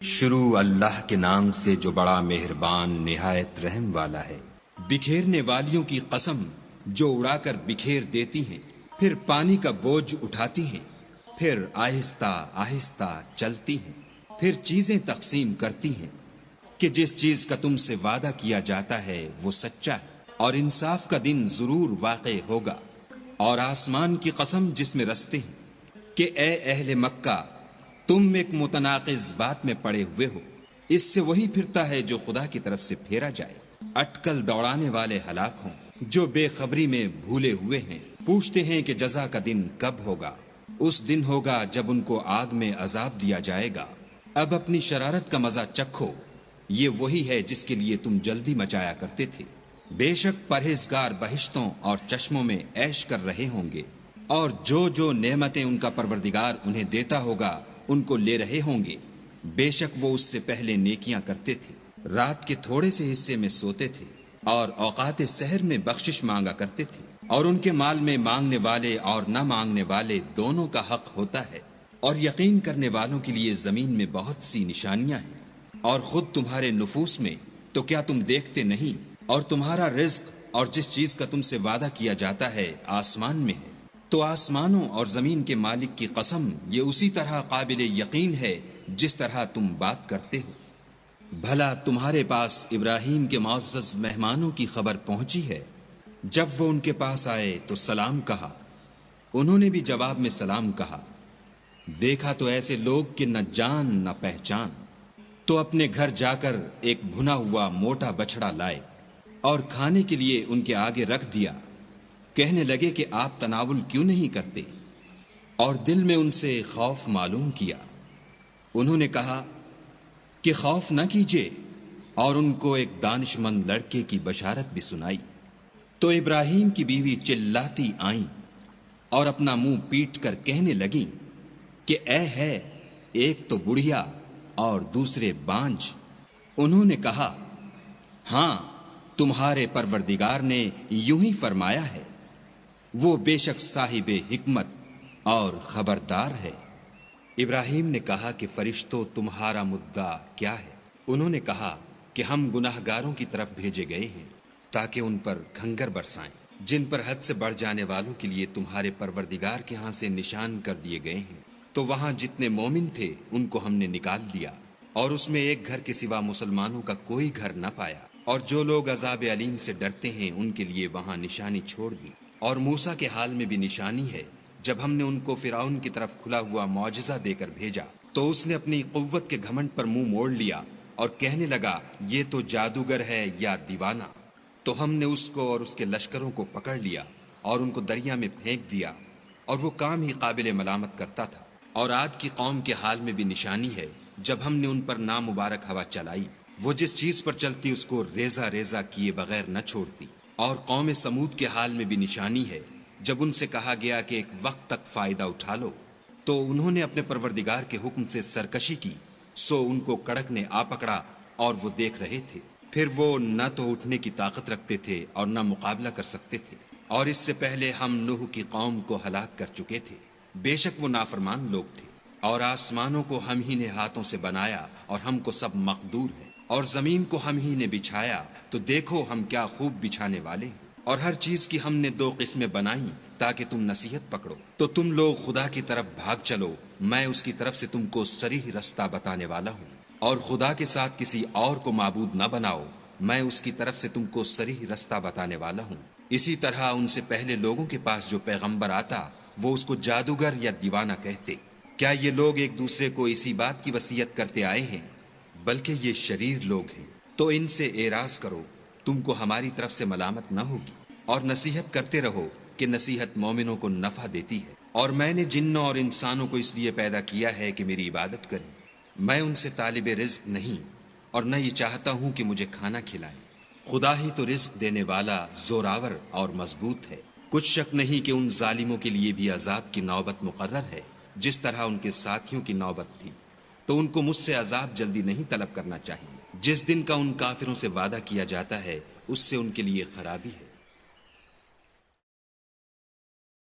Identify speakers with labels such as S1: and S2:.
S1: شروع اللہ کے نام سے جو بڑا مہربان نہایت رحم والا ہے۔
S2: بکھیرنے والیوں کی قسم جو اڑا کر بکھیر دیتی ہیں، پھر پانی کا بوجھ اٹھاتی ہیں، پھر آہستہ آہستہ چلتی ہیں، پھر چیزیں تقسیم کرتی ہیں کہ جس چیز کا تم سے وعدہ کیا جاتا ہے وہ سچا ہے اور انصاف کا دن ضرور واقع ہوگا۔ اور آسمان کی قسم جس میں رستے ہیں کہ اے اہل مکہ، تم ایک متناقض بات میں پڑے ہوئے ہو، اس سے وہی پھرتا ہے جو خدا کی طرف سے پھیرا جائے۔ اٹکل دوڑانے والے ہلاک ہوں جو بے خبری میں بھولے ہوئے ہیں، پوچھتے ہیں کہ جزا کا دن کب ہوگا۔ اس دن ہوگا جب ان کو آگ میں عذاب دیا جائے گا۔ اب اپنی شرارت کا مزہ چکھو، یہ وہی ہے جس کے لیے تم جلدی مچایا کرتے تھے۔ بے شک پرہیزگار بہشتوں اور چشموں میں عیش کر رہے ہوں گے، اور جو نعمتیں ان کا پروردگار انہیں دیتا ہوگا ان کو لے رہے ہوں گے۔ بے شک وہ اس سے پہلے نیکیاں کرتے تھے، رات کے تھوڑے سے حصے میں سوتے تھے اور اوقات سحر میں بخشش مانگا کرتے تھے، اور ان کے مال میں مانگنے والے اور نہ مانگنے والے دونوں کا حق ہوتا ہے۔ اور یقین کرنے والوں کے لیے زمین میں بہت سی نشانیاں ہیں، اور خود تمہارے نفوس میں تو کیا تم دیکھتے نہیں؟ اور تمہارا رزق اور جس چیز کا تم سے وعدہ کیا جاتا ہے آسمان میں ہے، تو آسمانوں اور زمین کے مالک کی قسم یہ اسی طرح قابل یقین ہے جس طرح تم بات کرتے ہو۔ بھلا تمہارے پاس ابراہیم کے معزز مہمانوں کی خبر پہنچی ہے؟ جب وہ ان کے پاس آئے تو سلام کہا، انہوں نے بھی جواب میں سلام کہا۔ دیکھا تو ایسے لوگ کہ نہ جان نہ پہچان، تو اپنے گھر جا کر ایک بھنا ہوا موٹا بچڑا لائے اور کھانے کے لیے ان کے آگے رکھ دیا۔ کہنے لگے کہ آپ تناول کیوں نہیں کرتے؟ اور دل میں ان سے خوف معلوم کیا۔ انہوں نے کہا کہ خوف نہ کیجیے، اور ان کو ایک دانش مند لڑکے کی بشارت بھی سنائی۔ تو ابراہیم کی بیوی چلاتی آئیں اور اپنا منہ پیٹ کر کہنے لگیں کہ اے ہے، ایک تو بڑھیا اور دوسرے بانجھ۔ انہوں نے کہا، ہاں، تمہارے پروردگار نے یوں ہی فرمایا ہے، وہ بے شک صاحب حکمت اور خبردار ہے۔ ابراہیم نے کہا کہ فرشتوں، تمہارا مدعا کیا ہے؟ انہوں نے کہا کہ ہم گناہگاروں کی طرف بھیجے گئے ہیں تاکہ ان پر کھنگر برسائیں، جن پر حد سے بڑھ جانے والوں کے لیے تمہارے پروردگار کے ہاں سے نشان کر دیے گئے ہیں۔ تو وہاں جتنے مومن تھے ان کو ہم نے نکال لیا، اور اس میں ایک گھر کے سوا مسلمانوں کا کوئی گھر نہ پایا، اور جو لوگ عذاب علیم سے ڈرتے ہیں ان کے لیے وہاں نشانی چھوڑ دی۔ اور موسیٰ کے حال میں بھی نشانی ہے، جب ہم نے ان کو فرعون کی طرف کھلا ہوا معجزہ دے کر بھیجا تو اس نے اپنی قوت کے گھمنڈ پر منہ موڑ لیا اور کہنے لگا، یہ تو جادوگر ہے یا دیوانہ۔ تو ہم نے اس کو اور اس کے لشکروں کو پکڑ لیا اور ان کو دریا میں پھینک دیا، اور وہ کام ہی قابل ملامت کرتا تھا۔ اور عاد کی قوم کے حال میں بھی نشانی ہے، جب ہم نے ان پر نامبارک ہوا چلائی، وہ جس چیز پر چلتی اس کو ریزہ ریزہ کیے بغیر نہ چھوڑتی۔ اور قوم سمود کے حال میں بھی نشانی ہے، جب ان سے کہا گیا کہ ایک وقت تک فائدہ اٹھا لو، تو انہوں نے اپنے پروردگار کے حکم سے سرکشی کی، سو ان کو کڑک نے آ پکڑا اور وہ دیکھ رہے تھے۔ پھر وہ نہ تو اٹھنے کی طاقت رکھتے تھے اور نہ مقابلہ کر سکتے تھے۔ اور اس سے پہلے ہم نوح کی قوم کو ہلاک کر چکے تھے، بے شک وہ نافرمان لوگ تھے۔ اور آسمانوں کو ہم ہی نے ہاتھوں سے بنایا اور ہم کو سب مقدور ہے، اور زمین کو ہم ہی نے بچھایا، تو دیکھو ہم کیا خوب بچھانے والے ہیں۔ اور ہر چیز کی ہم نے 2 قسمیں بنائیں تاکہ تم نصیحت پکڑو۔ تو تم لوگ خدا کی طرف بھاگ چلو، میں اس کی طرف سے تم کو صریح رستہ بتانے والا ہوں۔ اور خدا کے ساتھ کسی اور کو معبود نہ بناؤ، میں اس کی طرف سے تم کو صریح رستہ بتانے والا ہوں۔ اسی طرح ان سے پہلے لوگوں کے پاس جو پیغمبر آتا وہ اس کو جادوگر یا دیوانہ کہتے۔ کیا یہ لوگ ایک دوسرے کو اسی بات کی وصیت کرتے آئے ہیں؟ بلکہ یہ شریر لوگ ہیں۔ تو ان سے اعراض کرو، تم کو ہماری طرف سے ملامت نہ ہوگی، اور نصیحت کرتے رہو کہ نصیحت مومنوں کو نفع دیتی ہے۔ اور میں نے جنوں اور انسانوں کو اس لیے پیدا کیا ہے کہ میری عبادت کریں۔ میں ان سے طالب رزق نہیں، اور نہ یہ چاہتا ہوں کہ مجھے کھانا کھلائیں۔ خدا ہی تو رزق دینے والا، زوراور اور مضبوط ہے۔ کچھ شک نہیں کہ ان ظالموں کے لیے بھی عذاب کی نوبت مقرر ہے، جس طرح ان کے ساتھیوں کی نوبت تھی۔ تو ان کو مجھ سے عذاب جلدی نہیں طلب کرنا چاہیے۔ جس دن کا ان کافروں سے وعدہ کیا جاتا ہے اس سے ان کے لیے خرابی ہے۔